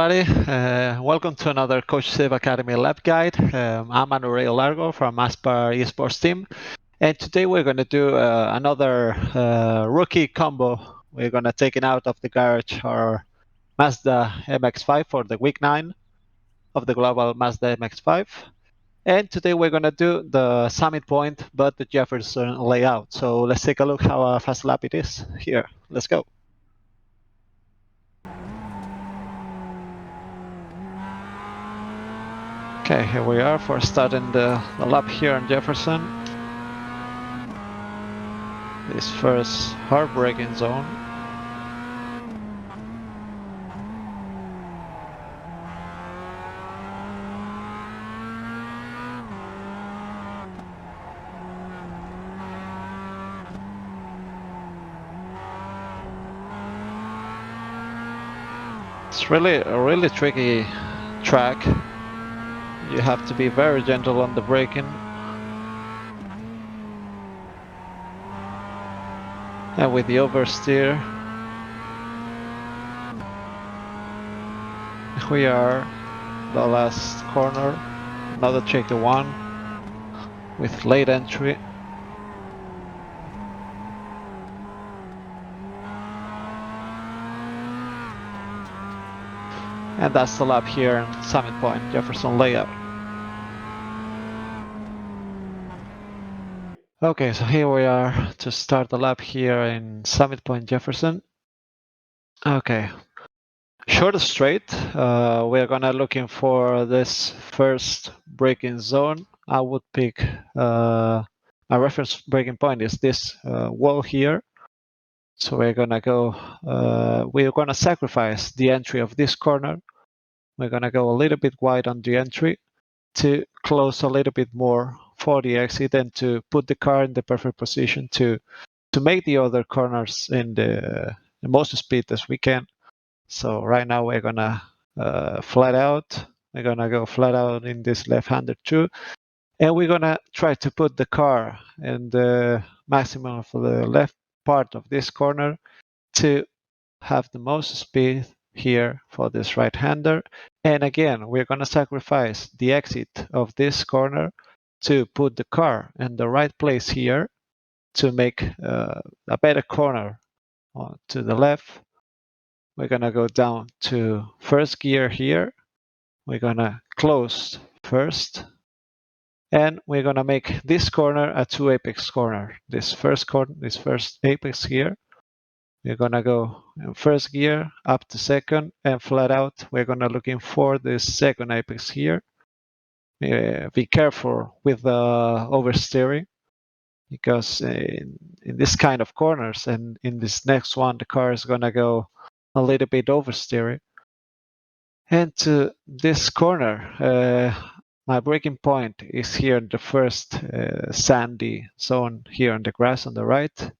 everybody. Welcome to another Coach Save Academy Lab Guide. I'm Manu Largo from Mazda Esports team. And today we're going to do another rookie combo. We're going to take it out of the garage our Mazda MX5 for the week 9 of the global Mazda MX5. And today we're going to do the Summit Point, but the Jefferson layout. So let's take a look how fast lap it is here. Let's go. Okay, here we are for starting the lap here in Jefferson. This first hard braking zone. It's really a really tricky track. You have to be very gentle on the braking. And with the oversteer, we are the last corner, another tricky one with late entry. And that's the lap here in Summit Point, Jefferson layout. Okay, so here we are to start the lap here in Summit Point, Jefferson. Okay, short straight. We're gonna looking for this first braking zone. I would pick my reference braking point is this wall here. So we're gonna go. We're gonna sacrifice the entry of this corner. We're gonna go a little bit wide on the entry to close a little bit more for the exit and to put the car in the perfect position to make the other corners in the most speed as we can. So right now we're gonna flat out. We're gonna go flat out in this left-hander too, and we're gonna try to put the car in the maximum for the left part of this corner to have the most speed here for this right-hander. And again, we're gonna sacrifice the exit of this corner to put the car in the right place here to make a better corner to the left. We're gonna go down to first gear here. We're gonna close first. And we're gonna make this corner a 2 apex corner. This first apex here. We're gonna go in first gear up to second and flat out. We're gonna looking for this second apex here. Be careful with the oversteering because in this kind of corners and in this next one, the car is gonna go a little bit oversteering. And to this corner, my braking point is here in the first sandy zone here on the grass on the right.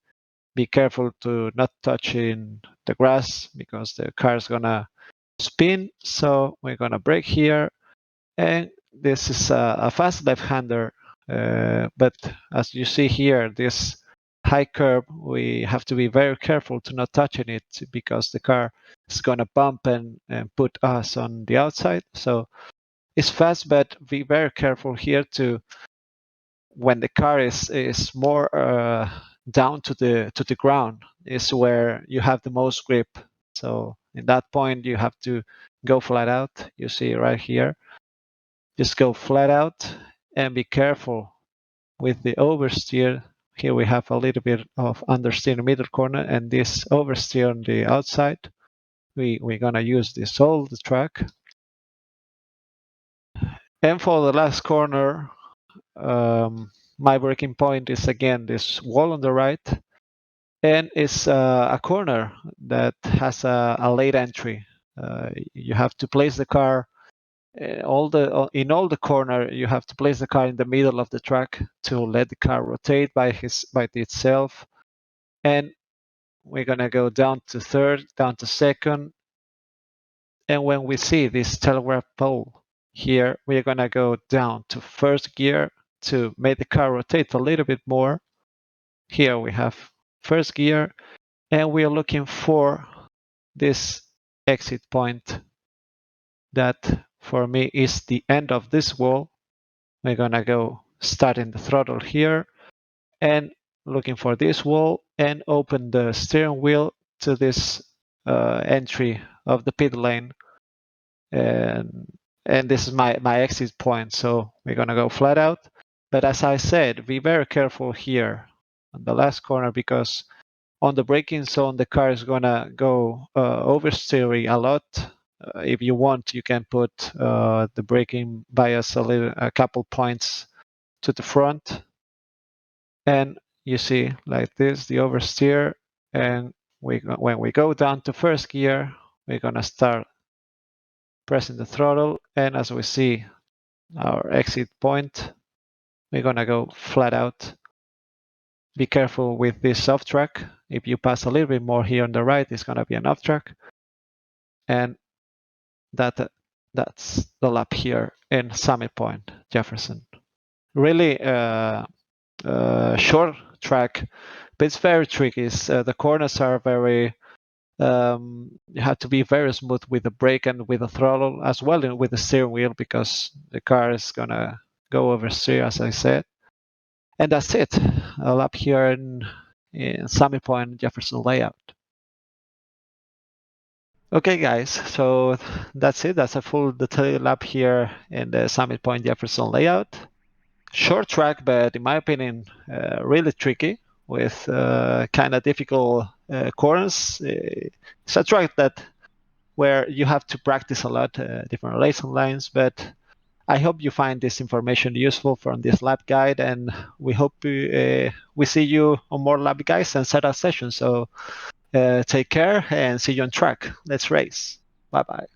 Be careful to not touch in the grass because the car is gonna spin. So we're gonna brake here. And this is a fast left-hander, but as you see here, this high curb, we have to be very careful to not touching it because the car is gonna bump and put us on the outside. So it's fast, but be very careful here to when the car is more down to the ground is where you have the most grip. So in that point, you have to go flat out. You see right here. Just go flat out and be careful with the oversteer. Here we have a little bit of understeer in the middle corner and this oversteer on the outside. We're gonna use this all the track. And for the last corner, my braking point is again this wall on the right, and it's a corner that has a late entry. You have to place the car in all the corner. You have to place the car in the middle of the track to let the car rotate by itself. And we're gonna go down to third, down to second, and when we see this telegraph pole here, we're gonna go down to first gear to make the car rotate a little bit more. Here we have first gear, and we are looking for this exit point that for me is the end of this wall. We're gonna go starting the throttle here and looking for this wall and open the steering wheel to this entry of the pit lane. And this is my exit point, so we're gonna go flat out. But as I said, be very careful here on the last corner, because on the braking zone the car is gonna go oversteering a lot. If you want, you can put the braking bias a couple points to the front, and you see like this, the oversteer. And when we go down to first gear, we're gonna start pressing the throttle, and as we see our exit point, we're gonna go flat out. Be careful with this off track. If you pass a little bit more here on the right, it's gonna be an off track. And that's the lap here in Summit Point, Jefferson. Really short track, but it's very tricky. The corners are very, you have to be very smooth with the brake and with the throttle, as well as with the steering wheel, because the car is gonna go oversteer, as I said. And that's it. A lap here in Summit Point, Jefferson layout. Okay, guys, so that's it. That's a full detailed lap here in the Summit Point Jefferson layout. Short track, but in my opinion, really tricky with kind of difficult corners. It's a track where you have to practice a lot, different racing lines. But I hope you find this information useful from this lap guide, and we hope we see you on more lap guides and setup sessions. So take care and see you on track. Let's race. Bye bye.